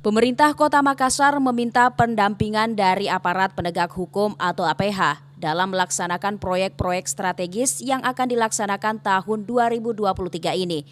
Pemerintah Kota Makassar meminta pendampingan dari aparat penegak hukum atau APH dalam melaksanakan proyek-proyek strategis yang akan dilaksanakan tahun 2023 ini.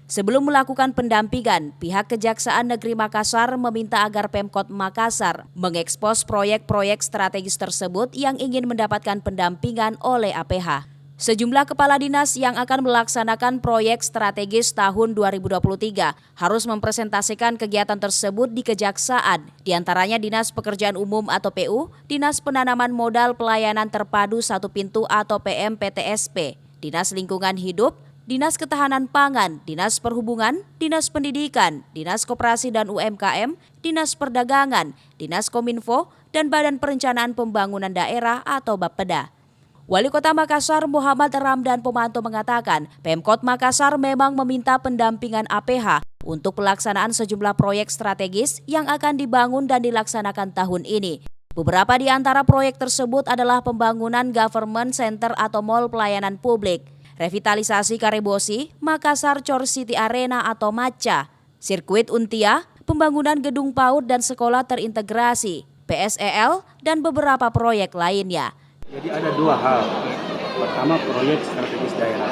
Sebelum melakukan pendampingan, pihak Kejaksaan Negeri Makassar meminta agar Pemkot Makassar mengekspos proyek-proyek strategis tersebut yang ingin mendapatkan pendampingan oleh APH. Sejumlah kepala dinas yang akan melaksanakan proyek strategis tahun 2023 harus mempresentasikan kegiatan tersebut di Kejaksaan, diantaranya Dinas Pekerjaan Umum atau PU, Dinas Penanaman Modal Pelayanan Terpadu Satu Pintu atau PMPTSP, Dinas Lingkungan Hidup, Dinas Ketahanan Pangan, Dinas Perhubungan, Dinas Pendidikan, Dinas Koperasi dan UMKM, Dinas Perdagangan, Dinas Kominfo, dan Badan Perencanaan Pembangunan Daerah atau Bapeda. Wali Kota Makassar Muhammad Ramdan Pomanto mengatakan, Pemkot Makassar memang meminta pendampingan APH untuk pelaksanaan sejumlah proyek strategis yang akan dibangun dan dilaksanakan tahun ini. Beberapa di antara proyek tersebut adalah pembangunan Government Center atau Mall Pelayanan Publik, revitalisasi Karebosi, Makassar Chor City Arena atau MACA, sirkuit Untia, pembangunan gedung PAUD dan sekolah terintegrasi, PSEL, dan beberapa proyek lainnya. Jadi ada dua hal. Pertama, proyek strategis daerah.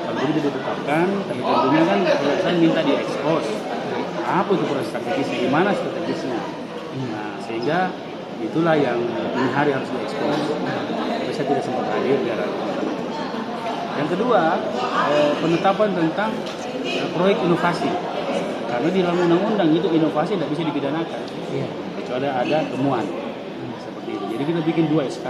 Kalau itu ditetapkan, tapi tentunya kan saya minta diekspos. Apa itu proyek strategisnya? Gimana strategisnya? Nah, sehingga itulah yang ini hari harus diekspos. Tapi saya tidak sempat hadir biar. Yang kedua, penetapan tentang proyek inovasi. Karena di dalam undang-undang itu inovasi tidak bisa dipidanakan. Kecuali ada temuan. Seperti itu. Jadi kita bikin dua SK.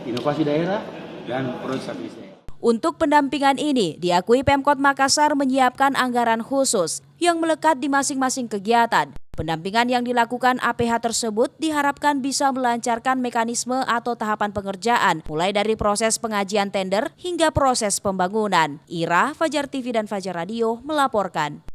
Inovasi daerah dan proyek strategis daerah. Untuk pendampingan ini, diakui Pemkot Makassar menyiapkan anggaran khusus yang melekat di masing-masing kegiatan. Pendampingan yang dilakukan APH tersebut diharapkan bisa melancarkan mekanisme atau tahapan pengerjaan, mulai dari proses pengajian tender hingga proses pembangunan. Ira, Fajar TV dan Fajar Radio melaporkan.